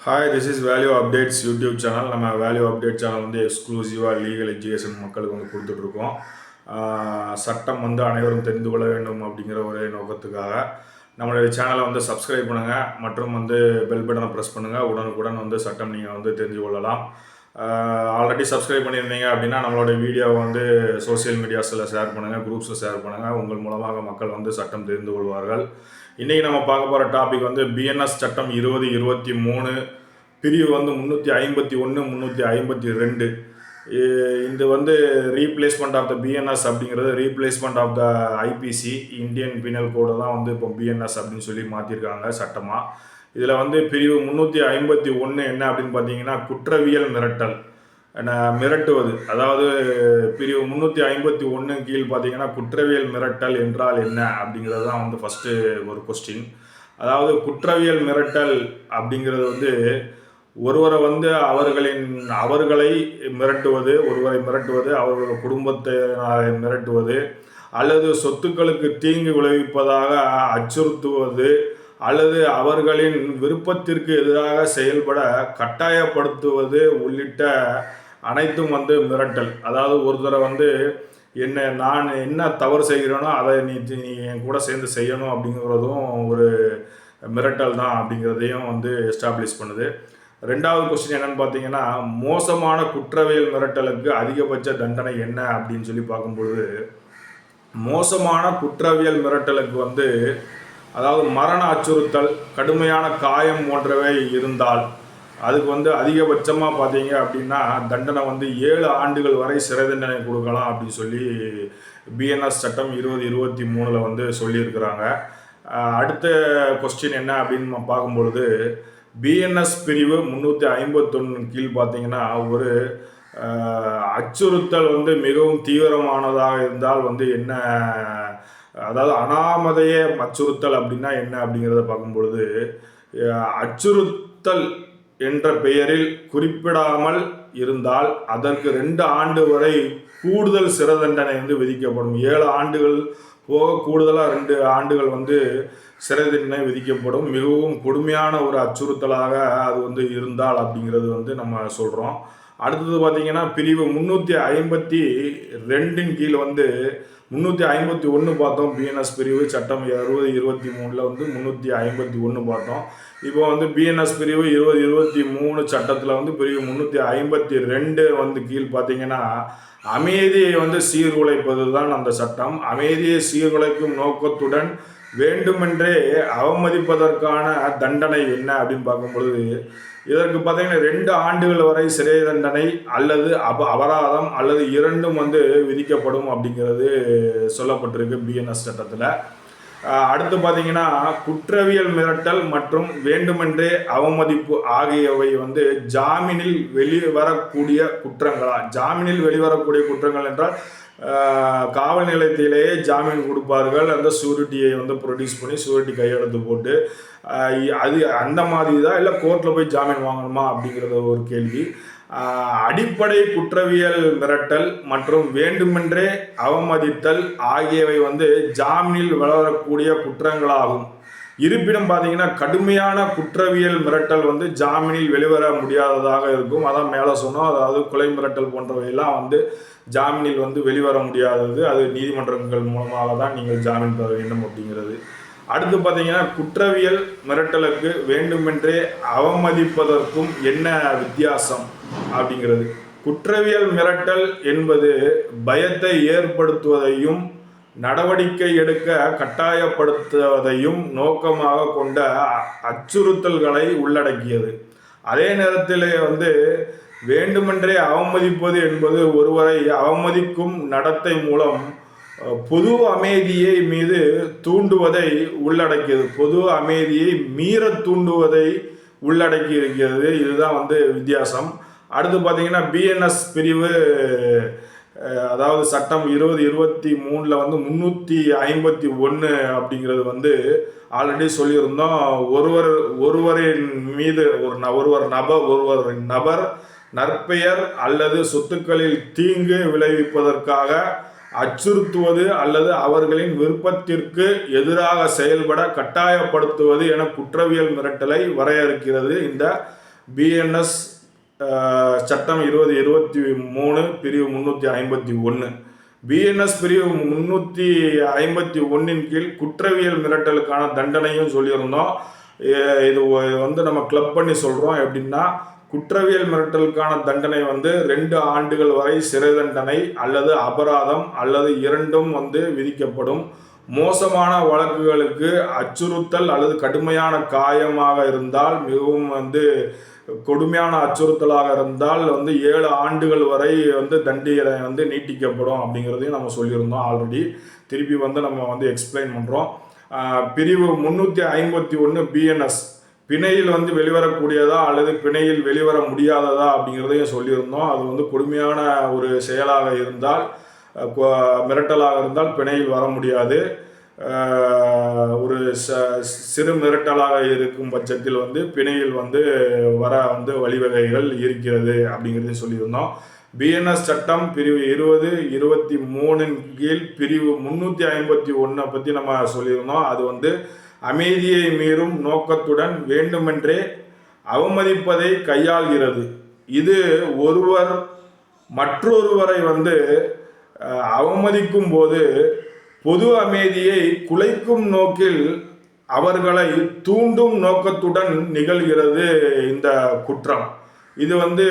Hi, this is value updates YouTube channel. நம்ம value update channel வந்து எக்ஸ்க்ளூசிவாக legal education மக்களுக்கு வந்து கொடுத்துட்ருக்கோம். சட்டம் வந்து அனைவரும் தெரிந்து கொள்ள வேண்டும் அப்படிங்கிற ஒரே நோக்கத்துக்காக நம்மளுடைய சேனலை வந்து சப்ஸ்கிரைப் பண்ணுங்கள் மற்றும் வந்து பெல் பட்டனை ப்ரெஸ் பண்ணுங்கள். உடனுக்குடன் வந்து சட்டம் நீங்கள் வந்து தெரிஞ்சு கொள்ளலாம். ஆல்ரெடி சப்ஸ்கிரைப் பண்ணியிருந்தீங்க அப்படின்னா நம்மளோட வீடியோவை வந்து சோசியல் மீடியாஸில் ஷேர் பண்ணுங்கள், குரூப்ஸில் ஷேர் பண்ணுங்கள். உங்கள் மூலமாக மக்கள் வந்து சட்டம் தெரிந்து கொள்வார்கள். இன்றைக்கி நம்ம பார்க்க போகிற டாபிக் வந்து பிஎன்எஸ் சட்டம் 2023 பிரிவு வந்து 351 352. இது வந்து ரீப்ளேஸ்மெண்ட் ஆஃப் த பிஎன்எஸ் அப்படிங்கிறது replacement of the IPC Indian penal கோடை தான் வந்து இப்போ பிஎன்எஸ் அப்படின்னு சொல்லி மாற்றிருக்காங்க சட்டமாக. இதில் வந்து பிரிவு 351 என்ன அப்படின்னு பார்த்தீங்கன்னா குற்றவியல் மிரட்டல், மிரட்டுவது. அதாவது பிரிவு 351 கீழ் பார்த்தீங்கன்னா குற்றவியல் மிரட்டல் என்றால் என்ன அப்படிங்கிறது தான் வந்து ஃபஸ்ட்டு ஒரு கொஸ்டின். அதாவது குற்றவியல் மிரட்டல் அப்படிங்கிறது வந்து ஒருவரை வந்து அவர்களை மிரட்டுவது, ஒருவரை மிரட்டுவது, அவர்களோட குடும்பத்தை மிரட்டுவது, அல்லது சொத்துக்களுக்கு தீங்கு விளைவிப்பதாக அச்சுறுத்துவது, அல்லது அவர்களின் விருப்பத்திற்கு எதிராக செயல்பட கட்டாயப்படுத்துவது உள்ளிட்ட அனைத்தும் வந்து மிரட்டல். அதாவது ஒருத்தரை வந்து நான் என்ன தவறு செய்கிறேனோ அதை நீ என் கூட சேர்ந்து செய்யணும் அப்படிங்கிறதும் ஒரு மிரட்டல் தான் அப்படிங்கிறதையும் வந்து எஸ்டாப்ளிஷ் பண்ணுது. ரெண்டாவது கொஸ்டின் என்னன்னு பார்த்தீங்கன்னா மோசமான குற்றவியல் மிரட்டலுக்கு அதிகபட்ச தண்டனை என்ன அப்படின்னு சொல்லி பார்க்கும்பொழுது, மோசமான குற்றவியல் மிரட்டலுக்கு வந்து அதாவது மரண அச்சுறுத்தல், கடுமையான காயம் போன்றவை இருந்தால் அதுக்கு வந்து அதிகபட்சமாக பார்த்தீங்க அப்படின்னா தண்டனை வந்து 7 ஆண்டுகள் வரை சிறை தண்டனை கொடுக்கலாம் அப்படின்னு சொல்லி பிஎன்எஸ் சட்டம் 2023 வந்து சொல்லியிருக்கிறாங்க. அடுத்த கொஸ்டின் என்ன அப்படின்னு பார்க்கும்பொழுது பிஎன்எஸ் பிரிவு 351 கீழ் பார்த்தீங்கன்னா ஒரு அச்சுறுத்தல் வந்து மிகவும் தீவிரமானதாக இருந்தால் வந்து என்ன, அதாவது அனாமதைய அச்சுறுத்தல் அப்படின்னா என்ன அப்படிங்கிறத பார்க்கும்பொழுது அச்சுறுத்தல் என்ற பெயரில் குறிப்பிடாமல் இருந்தால் அதற்கு 2 ஆண்டு வரை கூடுதல் சிறை தண்டனை வந்து விதிக்கப்படும். 7 ஆண்டுகள் போக கூடுதலாக 2 ஆண்டுகள் வந்து சிறை தண்டனை விதிக்கப்படும். மிகவும் கொடுமையான ஒரு அச்சுறுத்தலாக அது வந்து இருந்தால் அப்படிங்கிறது வந்து நம்ம சொல்கிறோம். அடுத்தது பார்த்திங்கன்னா பிரிவு 352 கீழ் வந்து 351 பார்த்தோம். பிஎன்எஸ் பிரிவு சட்டம் 2023 வந்து 351 பார்த்தோம். இப்போ வந்து பிஎன்எஸ் பிரிவு 2023 சட்டத்தில் வந்து பிரிவு 352 வந்து கீழ் பார்த்தீங்கன்னா அமைதியை வந்து சீர்குலைப்பது தான் அந்த சட்டம். அமைதியை சீர்குலைக்கும் நோக்கத்துடன் வேண்டுமென்றே அவமதிப்பதற்கான தண்டனை என்ன அப்படின்னு பார்க்கும்பொழுது இதற்கு பார்த்தீங்கன்னா 2 ஆண்டுகள் வரை சிறை தண்டனை அல்லது அபராதம் அல்லது இரண்டும் வந்து விதிக்கப்படும் அப்படிங்கிறது சொல்லப்பட்டிருக்கு பிஎன்எஸ் சட்டத்தில். அடுத்து பார்த்தீங்கன்னா குற்றவியல் மிரட்டல் மற்றும் வேண்டுமென்றே அவமதிப்பு ஆகியவை வந்து ஜாமீனில் வெளிவரக்கூடிய குற்றங்களா? ஜாமீனில் வெளிவரக்கூடிய குற்றங்கள் என்றால் காவல் நிலையத்திலேயே ஜாமீன் கொடுப்பார்கள். அந்த ஷூரிட்டியை வந்து ப்ரொடியூஸ் பண்ணி ஷூரிட்டி கையெழுத்து போட்டு அது அந்த மாதிரி தான், இல்லை கோர்ட்டில் போய் ஜாமீன் வாங்கணுமா அப்படிங்கிறத ஒரு கேள்வி. அடிப்படை குற்றவியல் மிரட்டல் மற்றும் வேண்டுமென்றே அவமதித்தல் ஆகியவை வந்து ஜாமீனில் வளரக்கூடிய குற்றங்களாகும். இருப்பினும் பார்த்தீங்கன்னா கடுமையான குற்றவியல் மிரட்டல் வந்து ஜாமீனில் வெளிவர முடியாததாக இருக்கும். அதான் மேலே சொன்னோம். அதாவது கொலை மிரட்டல் போன்றவையெல்லாம் வந்து ஜாமீனில் வந்து வெளிவர முடியாதது. அது நீதிமன்றங்கள் மூலமாக தான் நீங்கள் ஜாமீன் பெற வேண்டும் அப்படிங்கிறது. அடுத்து பார்த்தீங்கன்னா குற்றவியல் மிரட்டலுக்கு வேண்டுமென்றே அவமதிப்பதற்கும் என்ன வித்தியாசம் அப்படிங்கிறது. குற்றவியல் மிரட்டல் என்பது பயத்தை ஏற்படுத்துவதையும் நடவடிக்கை எடுக்க கட்டாயப்படுத்துவதையும் நோக்கமாக கொண்ட அச்சுறுத்தல்களை உள்ளடக்கியது. அதே நேரத்தில் வந்து வேண்டுமென்றே அவமதிப்பது என்பது ஒருவரை அவமதிக்கும் நடத்தை மூலம் பொது அமைதியை மீது தூண்டுவதை உள்ளடக்கியது. பொது அமைதியை மீற தூண்டுவதை உள்ளடக்கி இருக்கிறது. இதுதான் வந்து வித்தியாசம். அடுத்து பார்த்தீங்கன்னா பிஎன்எஸ் பிரிவு அதாவது சட்டம் 2023 வந்து 351 அப்படிங்கிறது வந்து ஆல்ரெடி சொல்லியிருந்தோம். ஒருவரின் மீது ஒருவர் நபர் நற்பெயர் அல்லது சொத்துக்களில் தீங்கு விளைவிப்பதற்காக அச்சுறுத்துவது அல்லது அவர்களின் விருப்பத்திற்கு எதிராக செயல்பட கட்டாயப்படுத்துவது என குற்றவியல் மிரட்டலை வரையறுக்கிறது இந்த பிஎன்எஸ் சட்டம் 2023 பிரிவு 351. பிஎன்எஸ் பிரிவு 351 கீழ் குற்றவியல் மிரட்டலுக்கான தண்டனையும் சொல்லியிருந்தோம். இது வந்து நம்ம கிளப் பண்ணி சொல்கிறோம். எப்படின்னா, குற்றவியல் மிரட்டலுக்கான தண்டனை வந்து 2 ஆண்டுகள் வரை சிறை தண்டனை அல்லது அபராதம் அல்லது இரண்டும் வந்து விதிக்கப்படும். மோசமான வழக்குகளுக்கு அச்சுறுத்தல் அல்லது கடுமையான காயமாக இருந்தால், மிகவும் வந்து கொடுமையான அச்சுறுத்தலாக இருந்தால் வந்து 7 ஆண்டுகள் வரை வந்து தண்டனை வந்து நீட்டிக்கப்படும் அப்படிங்கிறதையும் நம்ம சொல்லியிருந்தோம் ஆல்ரெடி. திருப்பி வந்து நம்ம வந்து எக்ஸ்பிளைன் பண்ணுறோம். பிரிவு 351 பிஎன்எஸ் பிணையில் வந்து வெளிவரக்கூடியதா அல்லது பிணையில் வெளிவர முடியாததா அப்படிங்கிறதையும் சொல்லியிருந்தோம். அது வந்து கொடுமையான ஒரு செயலாக இருந்தால், மிரட்டலாக இருந்தால் பிணையில் வர முடியாது. ஒரு சிறு மிரட்டலாக இருக்கும் பட்சத்தில் வந்து பிணையில் வந்து வர வந்து வழிவகைகள் இருக்கிறது அப்படிங்கிறதையும் சொல்லியிருந்தோம். பிஎன்எஸ் சட்டம் பிரிவு 2023 கீழ் பிரிவு 351 பற்றி நம்ம சொல்லியிருந்தோம். அது வந்து அமைதியை மீறும் நோக்கத்துடன் வேண்டுமென்றே அவமதிப்பதை கையாள்கிறது. இது ஒருவர் மற்றொருவரை வந்து அவமதிக்கும் போது பொது அமைதியை குலைக்கும் நோக்கில் அவர்களை தூண்டும் நோக்கத்துடன் நிகழ்கிறது இந்த குற்றம். இது வந்து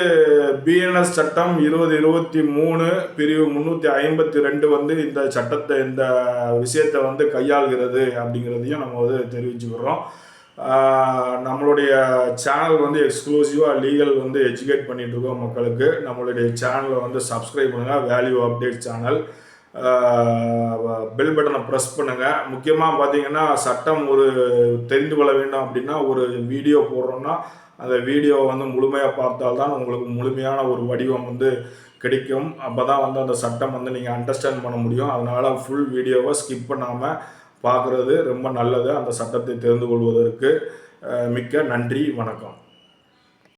பிஎன்எஸ் சட்டம் 2023 பிரிவு 352 வந்து இந்த சட்டத்தை, இந்த விஷயத்தை வந்து கையாள்கிறது அப்படிங்கிறதையும் நம்ம வந்து தெரிவிச்சுக்கிறோம். நம்மளுடைய சேனல் வந்து எக்ஸ்க்ளூசிவாக லீகல் வந்து எஜுகேட் பண்ணிகிட்டு இருக்கோம் மக்களுக்கு. நம்மளுடைய சேனலை வந்து சப்ஸ்கிரைப் பண்ணுங்கள். Value update channel. பெல் பட்டனை ப்ரெஸ் பண்ணுங்கள். முக்கியமாக பார்த்தீங்கன்னா, சட்டம் ஒரு தெரிந்து கொள்ள வேண்டும் அப்படின்னா ஒரு வீடியோ போடுறோன்னா அந்த வீடியோவை வந்து முழுமையாக பார்த்தால்தான் உங்களுக்கு முழுமையான ஒரு வடிவம் வந்து கிடைக்கும். அப்போ தான் வந்து அந்த சட்டம் வந்து நீங்கள் அண்டர்ஸ்டாண்ட் பண்ண முடியும். அதனால் ஃபுல் வீடியோவை ஸ்கிப் பண்ணாமல் பார்க்குறது ரொம்ப நல்லது, அந்த சட்டத்தை தெரிந்து கொள்வதற்கு. மிக்க நன்றி, வணக்கம்.